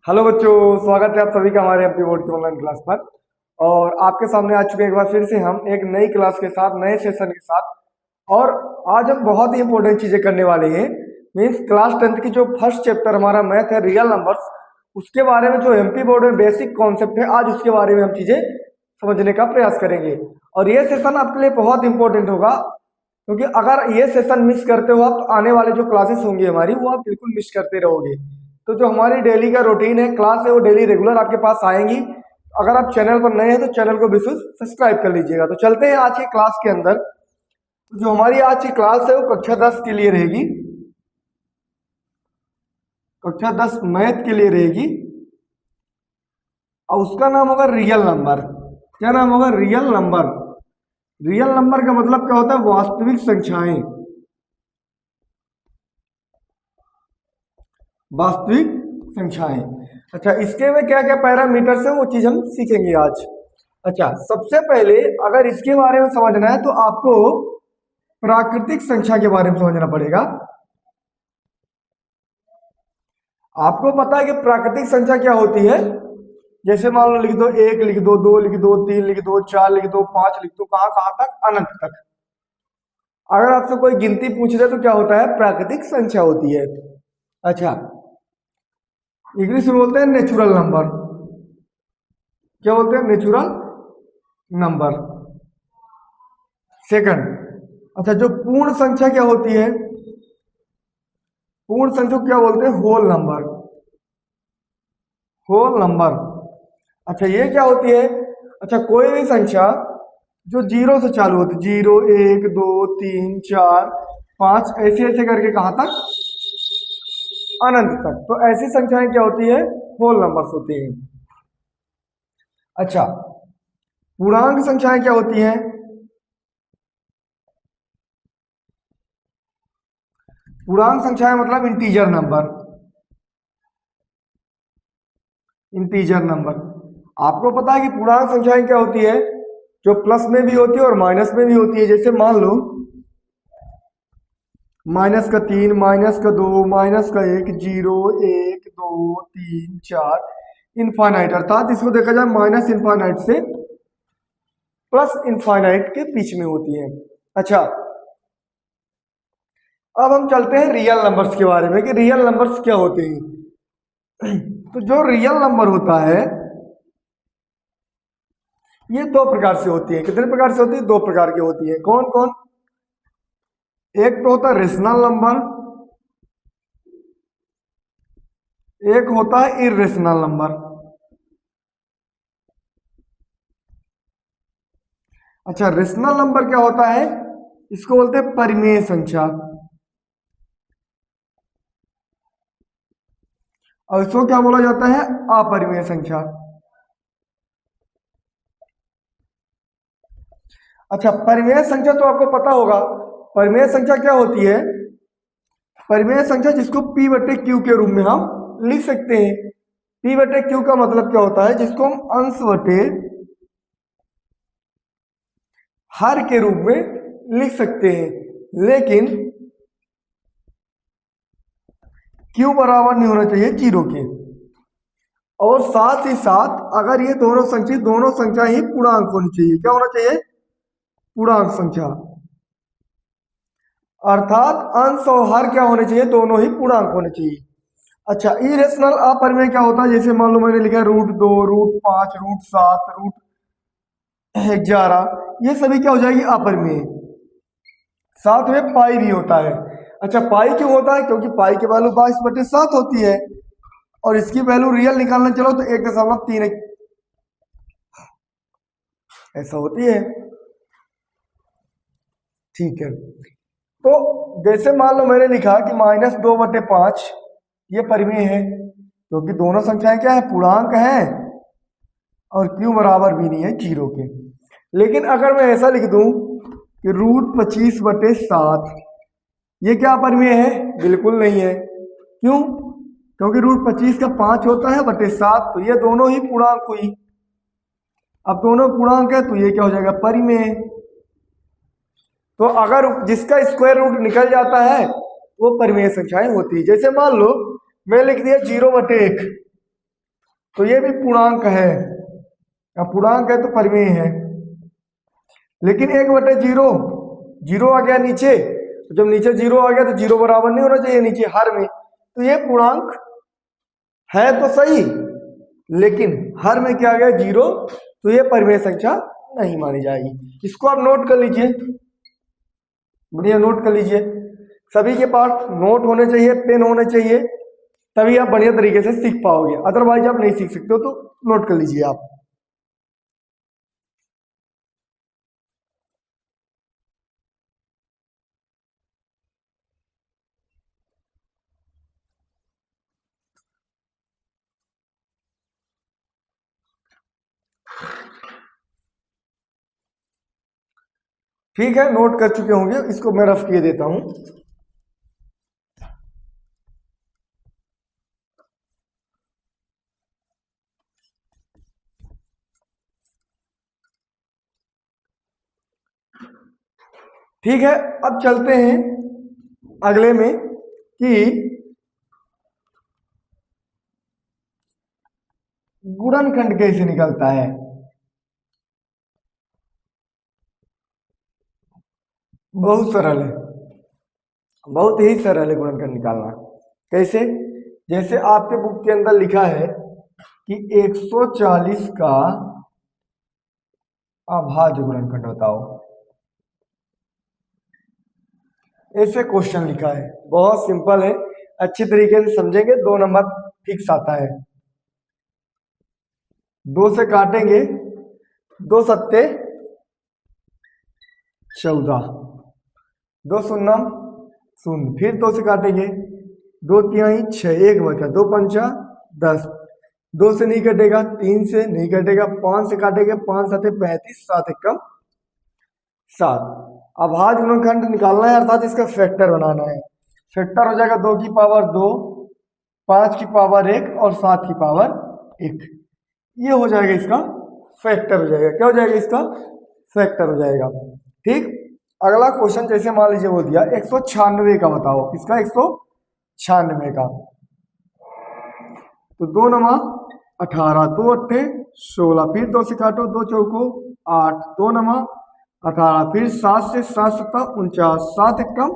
Hello बच्चों, स्वागत है आप सभी का हमारे एमपी बोर्ड की ऑनलाइन क्लास पर। और आपके सामने आ चुके हैं एक बार फिर से हम एक नई क्लास के साथ, नए सेशन के साथ। और आज हम बहुत ही इंपॉर्टेंट चीज़ें करने वाले हैं। मीन्स क्लास 10th की जो फर्स्ट चैप्टर हमारा मैथ है, रियल नंबर्स, उसके बारे में जो एमपी बोर्ड में बेसिक कॉन्सेप्ट है, आज उसके बारे में हम चीज़ें समझने का प्रयास करेंगे। और ये सेशन आपके लिए बहुत इंपॉर्टेंट होगा, क्योंकि अगर ये सेशन मिस करते हो आप, तो आने वाले जो क्लासेस होंगी हमारी, वो आप बिल्कुल मिस करते रहोगे। तो जो हमारी डेली का रूटीन है, क्लास है, वो डेली रेगुलर आपके पास आएंगी। अगर आप चैनल पर नए हैं तो चैनल को बिल्कुल सब्सक्राइब कर लीजिएगा। तो चलते हैं आज की क्लास के अंदर। जो हमारी आज की क्लास है वो कक्षा 10 के लिए रहेगी, कक्षा 10 मैथ के लिए रहेगी। और उसका नाम होगा रियल नंबर। क्या नाम होगा? Real number. रियल नंबर का मतलब क्या होता है? वास्तविक संख्याएं। वास्तविक संख्याएं। अच्छा, इसके में क्या क्या पैरामीटर्स है वो चीज हम सीखेंगे आज। अच्छा, सबसे पहले अगर इसके बारे में समझना है तो आपको प्राकृतिक संख्या के बारे में समझना पड़ेगा। आपको पता है कि प्राकृतिक संख्या क्या होती है? जैसे मान लो लिख दो 1, लिख दो 2, लिख दो 3, लिख दो 4, लिख दो 5, लिख दो, कहां कहां तक? अनंत तक। अगर आपसे कोई गिनती पूछ रहे तो क्या होता है? प्राकृतिक संख्या होती है। अच्छा, इंग्लिश में बोलते हैं नेचुरल नंबर। क्या बोलते हैं? Natural number. सेकंड, अच्छा, जो पूर्ण संख्या क्या होती है? पूर्ण संख्या क्या बोलते हैं? Whole number. Whole number. अच्छा, ये क्या होती है? अच्छा, कोई भी संख्या जो जीरो से चालू होती है, 0, 1, 2, 3, 4, 5, ऐसे ऐसे करके कहां तक? अनंत तक। तो ऐसी संख्याएं क्या होती है? होल नंबर्स होती हैं। अच्छा, पूर्णांक संख्याएं क्या होती हैं? पूर्णांक संख्याएं मतलब इंटीजर नंबर। Integer number. आपको पता है कि पूर्णांक संख्याएं क्या होती है? जो प्लस में भी होती है और माइनस में भी होती है। जैसे मान लो -3, -2, -1, 0, 1, 2, 3, 4, इनफाइनाइट। अर्थात इसको देखा जाए माइनस इनफाइनाइट से प्लस इनफाइनाइट के बीच में होती है। अच्छा, अब हम चलते हैं रियल नंबर्स के बारे में कि रियल नंबर्स क्या होते हैं। तो जो रियल नंबर होता है ये दो प्रकार से होती है। कितने प्रकार से होती है? दो प्रकार की होती है। कौन कौन? एक तो होता है रेशनल नंबर, एक होता है इरेशनल नंबर। अच्छा, रेशनल नंबर क्या होता है? इसको बोलते हैं परिमेय संख्या। और इसको क्या बोला जाता है? अपरिमेय संख्या। अच्छा, परिमेय संख्या तो आपको पता होगा। परिमेय संख्या क्या होती है? परिमेय संख्या जिसको P बटे Q के रूप में हम लिख सकते हैं। P बटे Q का मतलब क्या होता है? जिसको हम अंश बटे हर के रूप में लिख सकते हैं। लेकिन Q बराबर नहीं होना चाहिए 0 के। और साथ ही साथ अगर ये दोनों संख्या ही पूर्णांक होनी चाहिए। क्या होना चाहिए? पूर्णांक संख्या। अर्थात अंश और हर क्या होने चाहिए? दोनों ही पूर्णांक होने चाहिए। अच्छा, इरेशनल अपरिमेय क्या होता है? जैसे मान लो मैंने लिखा √2, √5, √7, √11, ये सभी क्या हो जाएगी? अपरिमेय। साथ में पाई भी होता है। अच्छा, पाई क्यों होता है? क्योंकि पाई की वैल्यू 22/7 होती है और इसकी वैल्यू रियल निकालना चलो तो 1.3 ऐसा होती है। ठीक है, तो जैसे मान लो मैंने लिखा कि -2/5 ये परिमेय है, क्योंकि दोनों संख्याएं क्या है? पूर्णांक है और Q बराबर भी नहीं है 0 के। लेकिन अगर मैं ऐसा लिख दूं कि √25/7, ये क्या परिमेय है? बिल्कुल नहीं है। क्यों? क्योंकि √25 का 5 होता है बटे 7, तो ये दोनों ही पूर्णांक हुई। अब दोनों पूर्णांक है तो ये क्या हो जाएगा? परिमेय। तो अगर जिसका स्क्वायर रूट निकल जाता है वो परिमेय संख्याएं होती है। जैसे मान लो मैं लिख दिया 0/1, तो ये भी पूर्णांक है। अब पूर्णांक है तो परिमेय है, लेकिन 1/0 जीरो आ गया नीचे। तो जब नीचे जीरो आ गया तो जीरो बराबर नहीं होना चाहिए नीचे हर में, तो ये पूर्णांक है तो सही, लेकिन हर में क्या आ गया जीरो, तो ये परिमेय संख्या नहीं मानी जाएगी। इसको आप नोट कर लीजिए, बढ़िया नोट कर लीजिए। सभी के पास नोट होने चाहिए, पेन होने चाहिए, तभी आप बढ़िया तरीके से सीख पाओगे, अदरवाइज आप नहीं सीख सकते हो। तो नोट कर लीजिए आप। ठीक है, नोट कर चुके होंगे, इसको मैं रफ किए देता हूं। ठीक है, अब चलते हैं अगले में कि गुणनखंड कैसे निकलता है। बहुत सरल है, बहुत ही सरल है गुणनखंड निकालना। कैसे? जैसे आपके बुक के अंदर लिखा है कि 140 का अभाज्य गुणनखंड बताओ, ऐसे क्वेश्चन लिखा है। बहुत सिंपल है, अच्छी तरीके से समझेंगे 2 नंबर फिक्स आता है। 2 से काटेंगे, 2 सत्ते 14, 2 शून्य शून्य, फिर 2 से काटेंगे, 2 तिहाई 6, 1 बचा, 2 पंचा 10, 2 से नहीं कटेगा, 3 से नहीं कटेगा, 5 से काटेंगे, 5 7 35, 7 एकम 7। अभाज्य गुणनखंड निकालना है, अर्थात इसका फैक्टर बनाना है। फैक्टर हो जाएगा 2 की पावर 2, 5 की पावर 1 और 7 की पावर 1। ये हो जाएगा इसका फैक्टर हो जाएगा। क्या हो जाएगा? इसका फैक्टर हो जाएगा। ठीक, अगला क्वेश्चन जैसे मान लीजिए वो दिया 196 का बताओ, किसका? 196 का। तो 2 नमा 18, 2 अट्ठे 16, फिर 2 से काटो, 2 चौको 8, 2 नमा 18, फिर 7 से 7 सत्ता 49, 7 एकम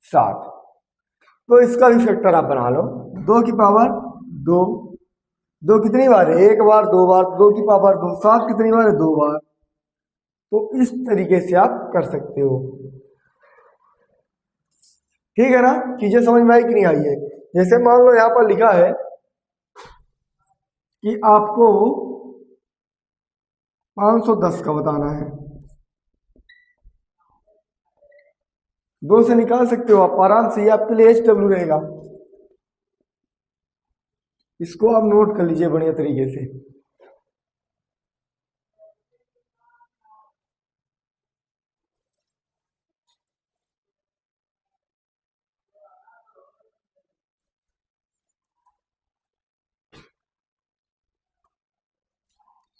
7। तो इसका भी फैक्टर आप बना लो। 2 की पावर 2, 2 कितनी बार है? 1 बार, 2 बार, 2 की पावर 2, 7 कितनी बार है? 2 बार। तो इस तरीके से आप कर सकते हो। ठीक है ना? चीजें समझ में आई कि नहीं आई है? जैसे मान लो यहां पर लिखा है कि आपको 510 का बताना है। 2 से निकाल सकते हो आप आराम से, ये आपके लिए HW रहेगा। इसको आप नोट कर लीजिए बढ़िया तरीके से।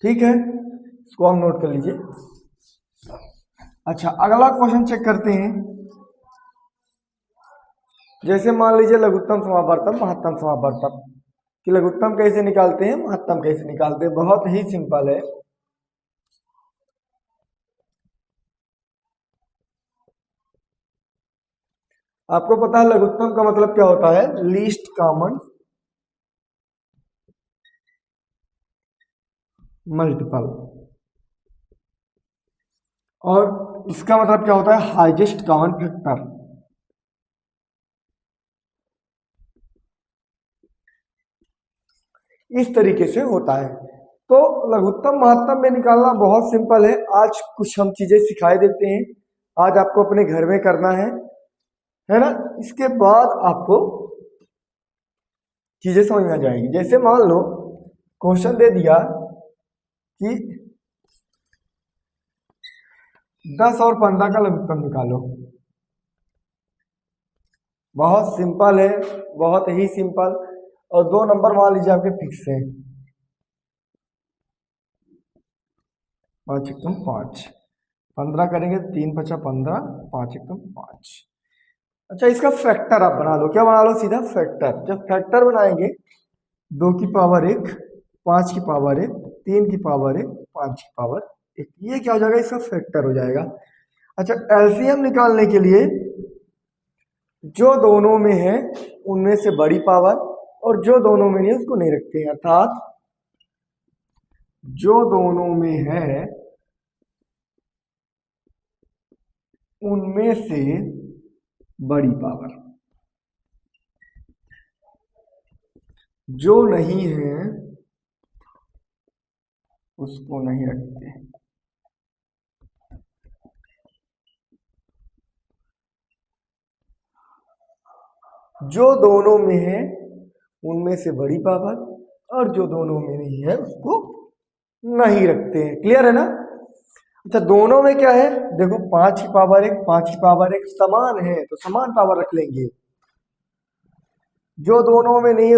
ठीक है, इसको हम नोट कर लीजिए। अच्छा, अगला क्वेश्चन चेक करते हैं। जैसे मान लीजिए लघुत्तम समापवर्तन, महत्तम समापवर्तन कि लघुत्तम कैसे निकालते हैं, महत्तम कैसे निकालते हैं। बहुत ही सिंपल है। आपको पता है लघुत्तम का मतलब क्या होता है? Least common multiple. और इसका मतलब क्या होता है? Highest common factor. इस तरीके से होता है। तो लघुत्तम महत्तम में निकालना बहुत सिंपल है। आज कुछ हम चीजें सिखाए देते हैं, आज आपको अपने घर में करना है ना? इसके बाद आपको चीजें समझ में आ जाएगी। जैसे मान लो क्वेश्चन दे दिया कि 10 और 15 का लघुत्तम निकालो। बहुत सिंपल है, बहुत ही सिंपल। और 2 नंबर मान लीजिए आपके फिक्स है, 5 एकदम 5, 15 करेंगे 3 5 15, 5 एकदम 5। अच्छा, इसका फैक्टर आप बना लो। क्या बना लो? सीधा फैक्टर। जब फैक्टर बनाएंगे 2 की पावर 1, 5 की पावर 1, 3 की पावर 1, 5 की पावर 1। ये क्या हो जाएगा, इसका फैक्टर हो जाएगा। अच्छा, एलसीएम निकालने के लिए जो दोनों में है उनमें से बड़ी पावर और जो दोनों में नहीं उसको नहीं रखते हैं, अर्थात जो दोनों में है उनमें से बड़ी पावर, जो नहीं है उसको नहीं रखते। जो दोनों में है उनमें से बड़ी पावर और जो दोनों में नहीं है उसको नहीं रखते हैं। क्लियर है ना? अच्छा, दोनों में क्या है, देखो 5 की पावर 1, 5 की पावर 1 समान है तो समान पावर रख लेंगे। जो दोनों में नहीं है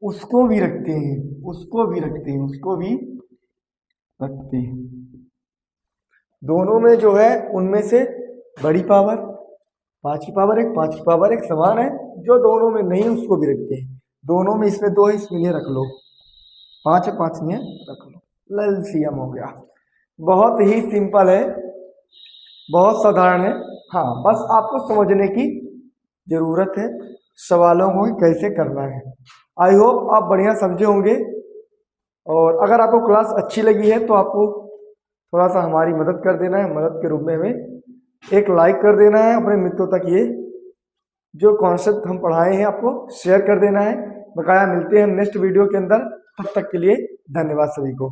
उसको भी रखते हैं, उसको भी रखते हैं, उसको भी रखते हैं। दोनों में जो है उनमें से बड़ी पावर 5 की पावर 1, 5 की पावर 1 समान है, जो दोनों में नहीं उसको भी रखते हैं। दोनों में इसमें 2 है, इसमें ये रख लो, 5 है 5 नहीं है, रख लो, एलसीएम हो गया। बहुत ही सिंपल है, बहुत साधारण है। हाँ, बस आपको समझने की जरूरत है सवालों को कैसे करना है। आई होप आप बढ़िया समझे होंगे। और अगर आपको क्लास अच्छी लगी है तो आपको थोड़ा सा हमारी मदद कर देना है। मदद के रूप में हमें एक लाइक कर देना है, अपने मित्रों तक ये जो कॉन्सेप्ट हम पढ़ाए हैं आपको शेयर कर देना है। बकाया मिलते हैं नेक्स्ट वीडियो के अंदर, तब तक के लिए धन्यवाद सभी को।